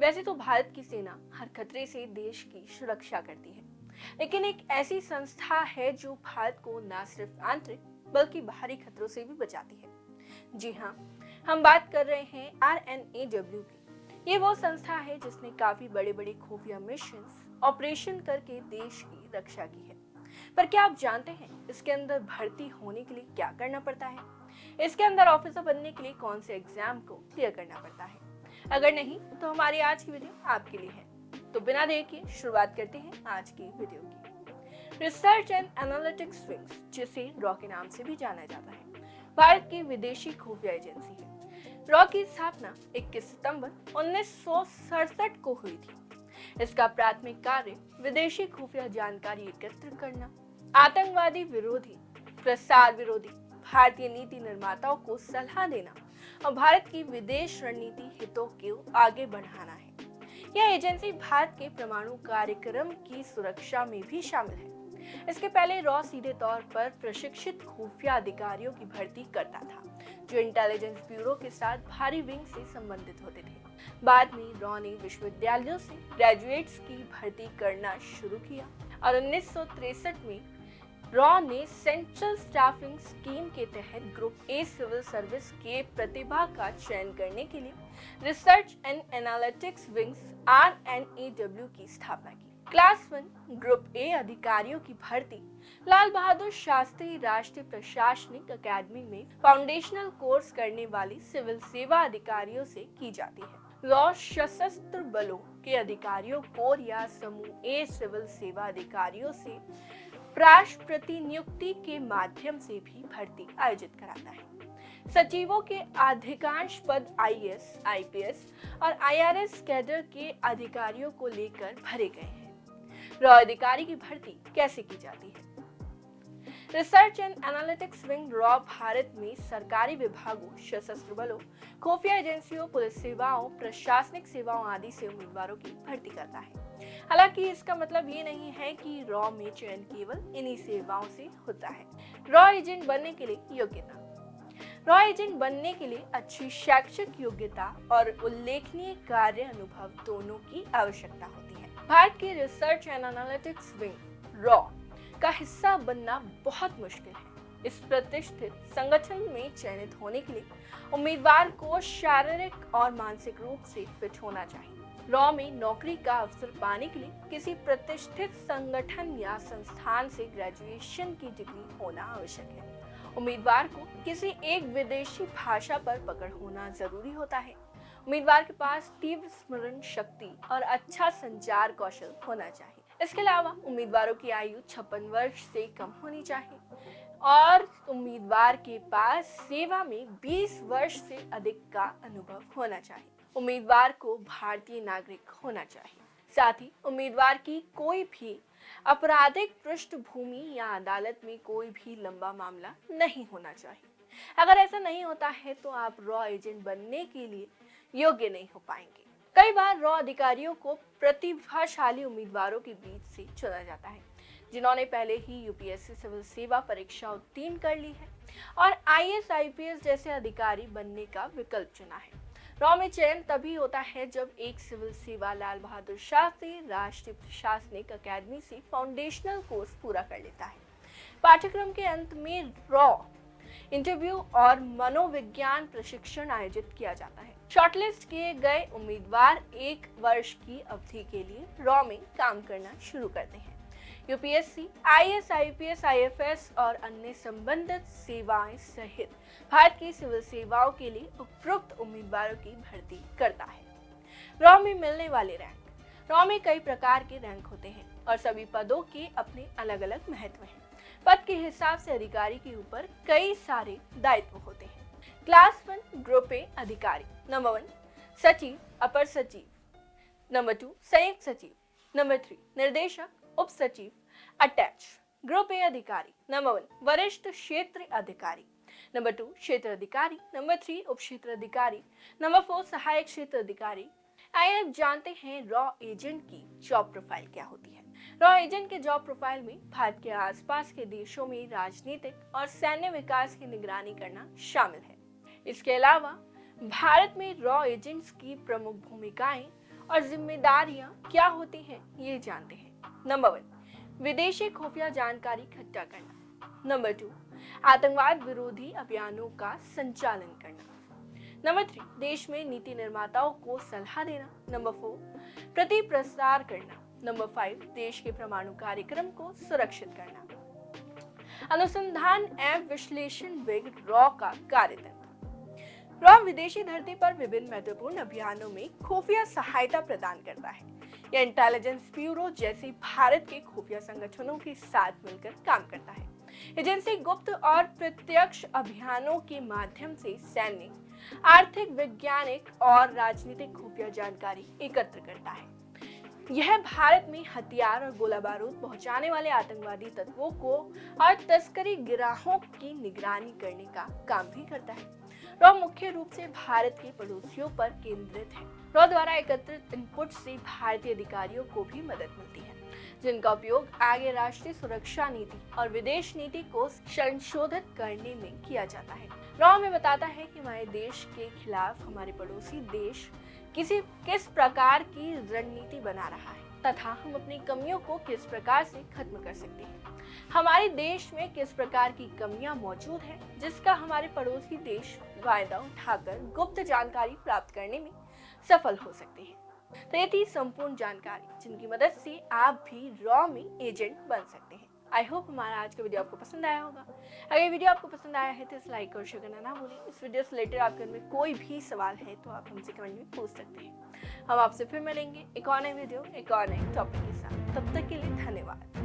वैसे तो भारत की सेना हर खतरे से देश की सुरक्षा करती है, लेकिन एक ऐसी संस्था है जो भारत को न सिर्फ आंतरिक बल्कि बाहरी खतरों से भी बचाती है। जी हाँ, हम बात कर रहे हैं RNAW की। ये वो संस्था है जिसने काफी बड़े बड़े खुफिया मिशन ऑपरेशन करके देश की रक्षा की है। पर क्या आप जानते हैं इसके अंदर भर्ती होने के लिए क्या करना पड़ता है? इसके अंदर ऑफिसर बनने के लिए कौन से एग्जाम को क्लियर करना पड़ता है? अगर नहीं तो हमारी आज की वीडियो आपके लिए है। तो बिना देर के शुरुआत करते हैं आज की वीडियो की। रिसर्च एंड एनालिटिक्स विंग्स, जिसे रॉ के नाम से भी जाना जाता है, भारत की विदेशी खुफिया एजेंसी है। रॉ की स्थापना 21 सितंबर 1967 को हुई थी। इसका प्राथमिक कार्य विदेशी खुफिया जानकारी एकत्र करना, आतंकवादी विरोधी, प्रसार विरोधी, भारतीय नीति निर्माताओं को सलाह देना और भारत की विदेश रणनीति हितों को आगे बढ़ाना है। यह एजेंसी भारत के परमाणु कार्यक्रम की सुरक्षा में भी शामिल है। इसके पहले रॉ सीधे तौर पर प्रशिक्षित खुफिया अधिकारियों की भर्ती करता था, जो इंटेलिजेंस ब्यूरो के साथ भारी विंग से संबंधित होते थे। बाद में रॉ ने विश्वविद्यालयों से ग्रेजुएट्स की भर्ती करना शुरू किया और 1963 में रॉ ने सेंट्रल स्टाफिंग स्कीम के तहत ग्रुप ए सिविल सर्विस के प्रतिभा का चयन करने के लिए research and analytics wings RNAW की स्थापना की। क्लास 1 ग्रुप ए अधिकारियों की भर्ती लाल बहादुर शास्त्री राष्ट्रीय प्रशासनिक अकादमी में फाउंडेशनल कोर्स करने वाली सिविल सेवा अधिकारियों से की जाती है। रॉ सशस्त्र बलों के अधिकारियों कोर या समूह ए सिविल सेवा अधिकारियों से प्राश प्रतिनियुक्ति के माध्यम से भी भर्ती आयोजित कराता है। सचिवों के अधिकांश पद IAS, IPS और IRS कैडर के अधिकारियों को लेकर भरे गए हैं। रॉ अधिकारी की भर्ती कैसे की जाती है? Research and analytics wing raw Bharat में सरकारी विभागों, सशस्त्र बलों, खुफिया एजेंसियों, पुलिस सेवाओं, प्रशासनिक सेवाओं आदि से उम्मीदवारों की भर्ती करता है। हालांकि इसका मतलब ये नहीं है कि रॉ में चयन केवल इन्हीं सेवाओं से होता है। रॉ एजेंट बनने के लिए योग्यता। रॉ एजेंट बनने के लिए अच्छी शैक्षिक योग्यता और उल्लेखनीय कार्य अनुभव दोनों की आवश्यकता होती है। भारत के research and analytics wing raw का हिस्सा बनना बहुत मुश्किल है। इस प्रतिष्ठित संगठन में चयनित होने के लिए उम्मीदवार को शारीरिक और मानसिक रूप से फिट होना चाहिए। रॉ में नौकरी का अवसर पाने के लिए किसी प्रतिष्ठित संगठन या संस्थान से ग्रेजुएशन की डिग्री होना आवश्यक है। उम्मीदवार को किसी एक विदेशी भाषा पर पकड़ होना जरूरी होता है। उम्मीदवार के पास तीव्र स्मरण शक्ति और अच्छा संचार कौशल होना चाहिए। इसके अलावा उम्मीदवारों की आयु 56 वर्ष से कम होनी चाहिए और उम्मीदवार के पास सेवा में 20 वर्ष से अधिक का अनुभव होना चाहिए। उम्मीदवार को भारतीय नागरिक होना चाहिए। साथ ही उम्मीदवार की कोई भी आपराधिक पृष्ठभूमि या अदालत में कोई भी लंबा मामला नहीं होना चाहिए। अगर ऐसा नहीं होता है तो आप रॉ एजेंट बनने के लिए योग्य नहीं हो पाएंगे। कई बार रॉ अधिकारियों को प्रतिभाशाली उम्मीदवारों के बीच से चुना जाता है, जिन्होंने पहले ही UPSC सिविल सेवा परीक्षा उत्तीर्ण कर ली है और IAS, IPS जैसे अधिकारी बनने का विकल्प चुना है। रॉ में चयन तभी होता है जब एक सिविल सेवा लाल बहादुर शास्त्री राष्ट्रीय प्रशासनिक अकादमी से फाउंडेशनल कोर्स पूरा कर लेता है। पाठ्यक्रम के अंत में रॉ इंटरव्यू और मनोविज्ञान प्रशिक्षण आयोजित किया जाता है। शॉर्टलिस्ट किए गए उम्मीदवार 1 वर्ष की अवधि के लिए रॉ में काम करना शुरू करते हैं। UPSC, IAS, IPS, IFS और अन्य संबंधित सेवाएं सहित भारत की सिविल सेवाओं के लिए उपयुक्त उम्मीदवारों की भर्ती करता है। रॉ में मिलने वाले रैंक। रॉ में कई प्रकार के रैंक होते हैं और सभी पदों के अपने अलग अलग महत्व हैं। पद के हिसाब से अधिकारी के ऊपर कई सारे दायित्व होते हैं। क्लास 1 ग्रुप ए अधिकारी। नंबर 1 सचिव, अपर सचिव। नंबर 2 संयुक्त सचिव। नंबर 3 निर्देशक, उप सचिव, अटैच। ग्रुप ए अधिकारी। नंबर 1 वरिष्ठ क्षेत्र अधिकारी। नंबर 2 क्षेत्र अधिकारी। नंबर 3 उप क्षेत्र अधिकारी। नंबर 4 सहायक क्षेत्र अधिकारी। आइए अब जानते हैं रॉ एजेंट की जॉब प्रोफाइल क्या होती है। रॉ एजेंट के जॉब प्रोफाइल में भारत के आसपास के देशों में राजनीतिक और सैन्य विकास की निगरानी करना शामिल है। इसके अलावा भारत में रॉ एजेंट्स की प्रमुख भूमिकाएं और जिम्मेदारियां क्या होती हैं, ये जानते हैं। नंबर 1, विदेशी खुफिया जानकारी इकट्ठा करना। नंबर 2, आतंकवाद विरोधी अभियानों का संचालन करना। नंबर 3, देश में नीति निर्माताओं को सलाह देना। नंबर 4, प्रति प्रसार करना। नंबर 5, देश के परमाणु कार्यक्रम को सुरक्षित करना। अनुसंधान एवं विश्लेषण विंग रॉ का कार्यतंत्र। रॉ विदेशी धरती पर विभिन्न महत्वपूर्ण अभियानों में खुफिया सहायता प्रदान करता है। यह इंटेलिजेंस ब्यूरो जैसे भारत के खुफिया संगठनों के साथ मिलकर काम करता है। एजेंसी गुप्त और प्रत्यक्ष अभियानों के माध्यम से सैन्य, आर्थिक, वैज्ञानिक और राजनीतिक खुफिया जानकारी एकत्र करता है। यह भारत में हथियार और गोला बारूद पहुंचाने वाले आतंकवादी तत्वों को और तस्करी गिरोहों की निगरानी करने का काम भी करता है। रॉ मुख्य रूप से भारत के पड़ोसियों पर केंद्रित है। रॉ द्वारा एकत्रित इनपुट से भारतीय अधिकारियों को भी मदद मिलती है, जिनका उपयोग आगे राष्ट्रीय सुरक्षा नीति और विदेश नीति को संशोधित करने में किया जाता है। रॉ हमें बताता है कि हमारे देश के खिलाफ हमारे पड़ोसी देश किस प्रकार की रणनीति बना रहा है तथा हम अपनी कमियों को किस प्रकार से खत्म कर सकते हैं। हमारे देश में किस प्रकार की कमियां मौजूद हैं, जिसका हमारे पड़ोसी देश फायदा उठाकर गुप्त जानकारी प्राप्त करने में सफल हो सकते हैं। तो ये थी संपूर्ण जानकारी जिनकी मदद से आप भी रॉ में एजेंट बन सकते हैं। आई होप हमारा आज का वीडियो आपको पसंद आया होगा। अगर ये वीडियो आपको पसंद आया है तो इस लाइक और शेयर करना ना भूलें। इस वीडियो से रिलेटेड आपके मन में कोई भी सवाल है तो आप हमसे कमेंट में पूछ सकते हैं। हम आपसे फिर मिलेंगे एक और नए वीडियो, एक और नए टॉपिक के साथ। तब तक के लिए धन्यवाद।